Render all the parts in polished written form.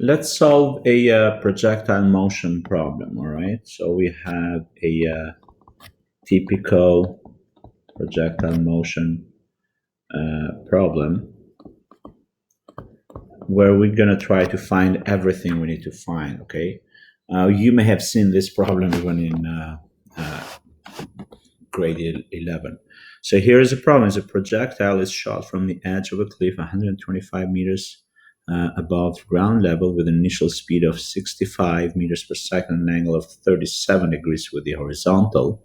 Let's solve a projectile motion problem, all right? So we have a typical projectile motion problem where we're going to try to find everything we need to find, okay? You may have seen this problem even in grade 11. So here is a problem. A projectile is shot from the edge of a cliff 125 meters above ground level with an initial speed of 65 meters per second and an angle of 37 degrees with the horizontal.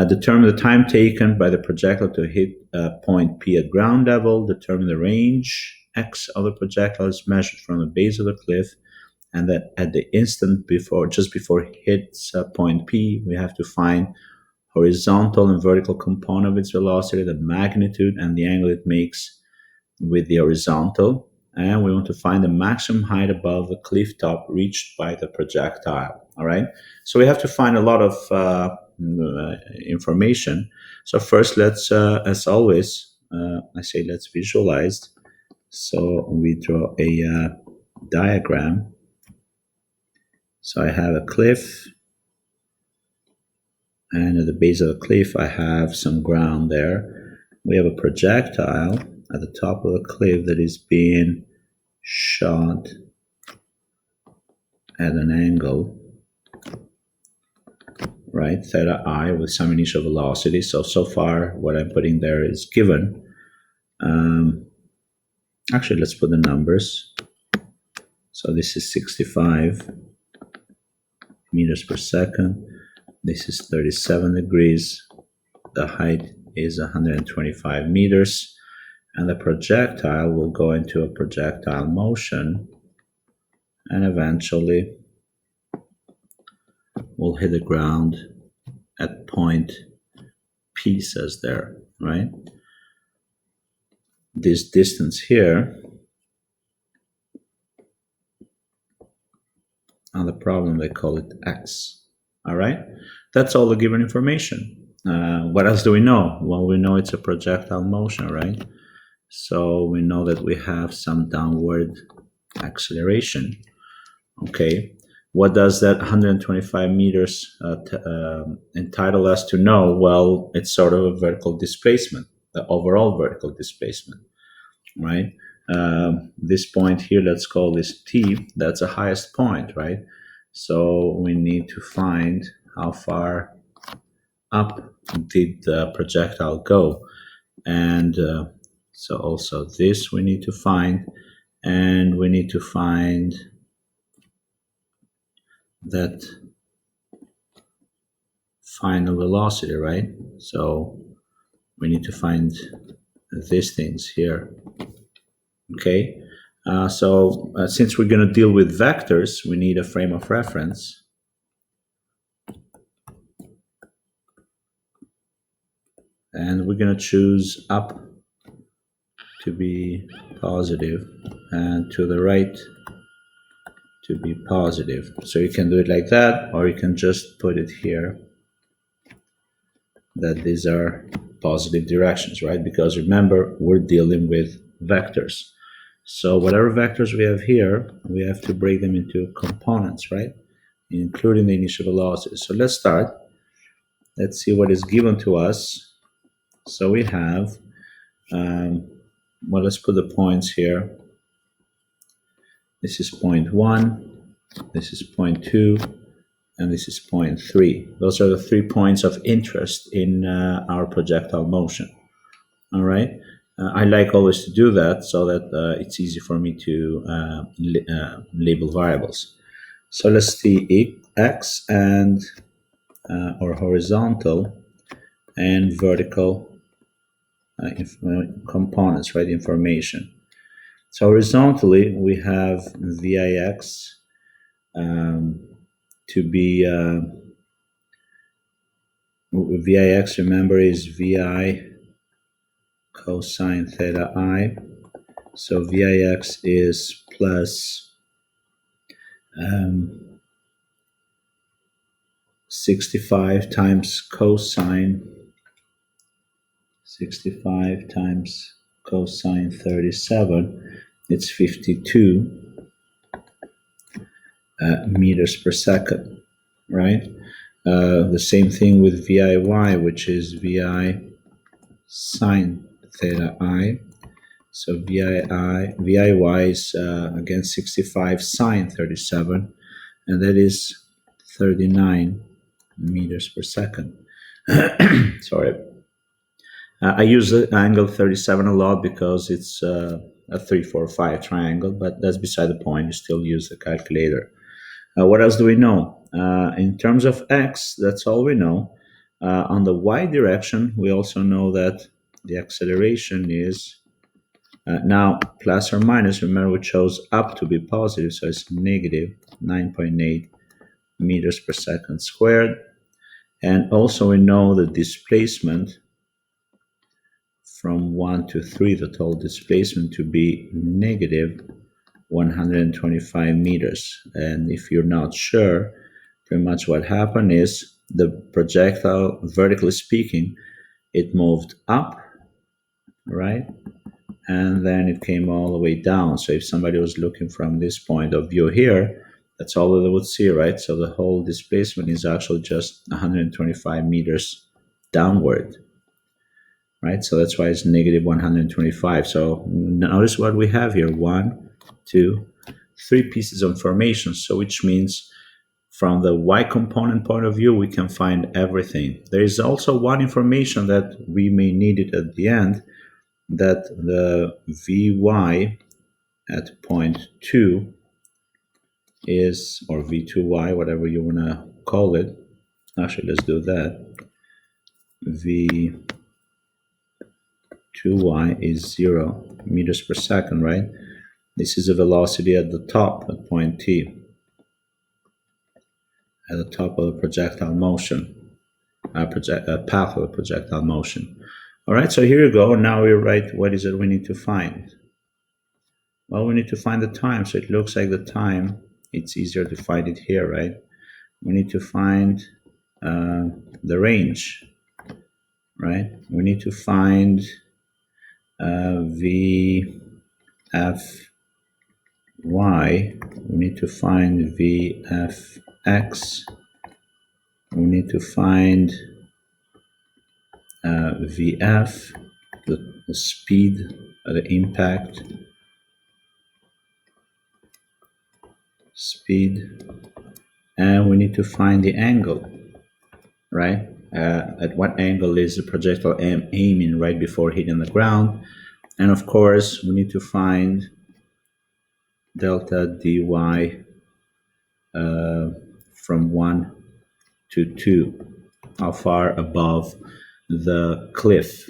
Determine the time taken by the projectile to hit point P at ground level. Determine the range X of the projectile is measured from the base of the cliff, and that at the instant before, just before it hits point P, we have to find horizontal and vertical component of its velocity, the magnitude, and the angle it makes with the horizontal. And we want to find the maximum height above the cliff top reached by the projectile. All right. So we have to find a lot of information. So first, let's, as always, I say let's visualize. So we draw a diagram. So I have a cliff, and at the base of the cliff, I have some ground there. We have a projectile at the top of the cliff that is being shot at an angle, right, theta I, with some initial velocity. So far, what I'm putting there is given. Actually, let's put the numbers. So this is 65 meters per second. This is 37 degrees. The height is 125 meters. And the projectile will go into a projectile motion and eventually will hit the ground at point P, says there, right? This distance here on the problem, they call it X, all right? That's all the given information. What else do we know? Well, we know it's a projectile motion, right? So we know that we have some downward acceleration. Okay, what does that 125 meters entitle us to know? Well, it's sort of a vertical displacement, the overall vertical displacement, right? This point here, let's call this T, that's the highest point, right? So we need to find how far up did the projectile go. And so also this we need to find, and we need to find that final velocity, right? So we need to find these things here. Okay, since we're going to deal with vectors, we need a frame of reference. And we're going to choose up to be positive and to the right to be positive. So you can do it like that, or you can just put it here that these are positive directions, right? Because remember, we're dealing with vectors. So whatever vectors we have here, we have to break them into components, right? Including the initial velocity. So let's start. Let's see what is given to us. So we have, well, let's put the points here. This is point 1, this is point 2, and this is point 3. Those are the 3 points of interest in our projectile motion. All right. I like always to do that so that it's easy for me to label variables. So let's see x and or horizontal and vertical components, right? Information. So horizontally, we have VIX to be VIX. Remember, is VI cosine theta I. So VIX is plus 65 times cosine 37. It's 52. meters per second, right? The same thing with VIY, which is VI sine theta I. So VIY is again 65 sine 37, and that is 39 meters per second. Sorry. I use the angle 37 a lot because it's a 345 triangle, but that's beside the point. You still use the calculator. What else do we know? In terms of x, that's all we know. On the y direction, we also know that the acceleration is now plus or minus. Remember, we chose up to be positive, so it's negative 9.8 meters per second squared. And also we know the displacement from 1 to 3, the total displacement to be negative 125 meters. And if you're not sure, pretty much what happened is the projectile, vertically speaking, it moved up, right? And then it came all the way down. So if somebody was looking from this point of view here, that's all that they would see, right? So the whole displacement is actually just 125 meters downward, right? So that's why it's negative 125. So notice what we have here: 1, 2, 3 pieces of information. So which means from the y component point of view, we can find everything. There is also one information that we may need it at the end, that the Vy at point 2 is, or V2y, whatever you want to call it. Actually, let's do that. V2y is 0 meters per second, right? This is a velocity at the top, at point T, at the top of the projectile motion, path of the projectile motion. All right, so here you go. Now we write what is it we need to find. Well, we need to find the time. So it looks like the time, it's easier to find it here, right? We need to find the range, right? We need to find VFY. We need to find VFX. We need to find VF, the speed, the impact, speed, and we need to find the angle, right? At what angle is the projectile aiming right before hitting the ground? And of course, we need to find delta dy from 1 to 2, how far above the cliff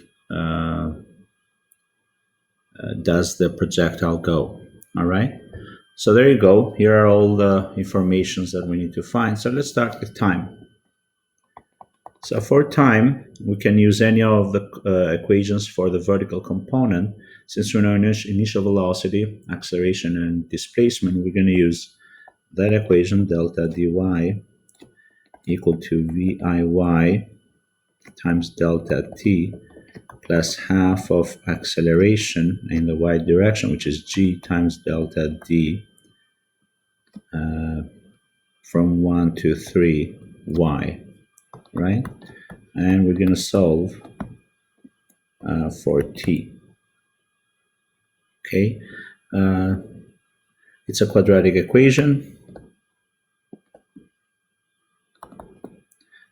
does the projectile go. All right, so there you go. Here are all the informations that we need to find. So let's start with time. So for time, we can use any of the equations for the vertical component. Since we know initial velocity, acceleration, and displacement, we're going to use that equation, delta dy equal to VIY times delta t plus half of acceleration in the y direction, which is g times delta d from 1 to 3 y, right? And we're going to solve for t. Okay, it's a quadratic equation.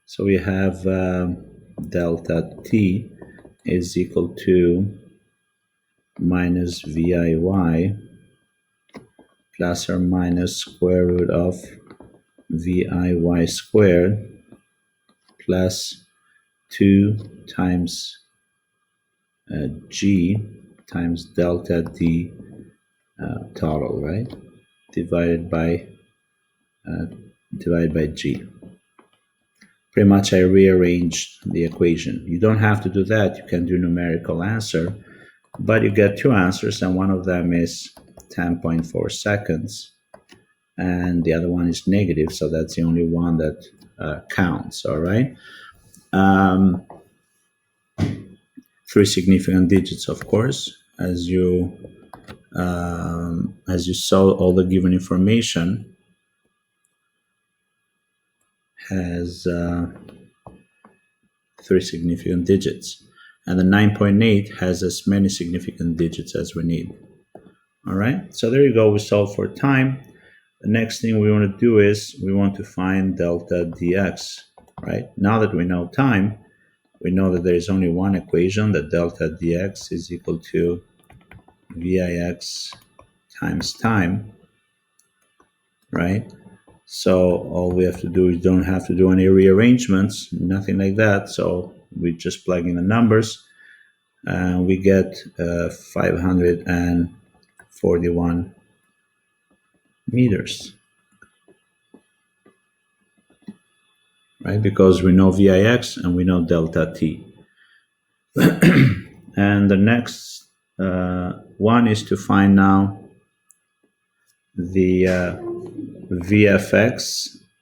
So we have delta t is equal to minus VIY plus or minus square root of VIY squared plus 2 times g times delta d total, right? Divided by g. Pretty much I rearranged the equation. You don't have to do that. You can do numerical answer, but you get two answers, and one of them is 10.4 seconds, and the other one is negative, so that's the only one that counts, all right? 3 significant digits, of course, as you saw all the given information. has 3 significant digits, and the 9.8 has as many significant digits as we need. All right, so there you go. We solve for time. The next thing we want to do is we want to find delta dx, right? Now that we know time, we know that there is only one equation, that delta dx is equal to Vix times time, right? So all we have to do is don't have to do any rearrangements, nothing like that. So we just plug in the numbers and we get 541 meters, right? Because we know Vix and we know delta T. And the next one is to find now the VFX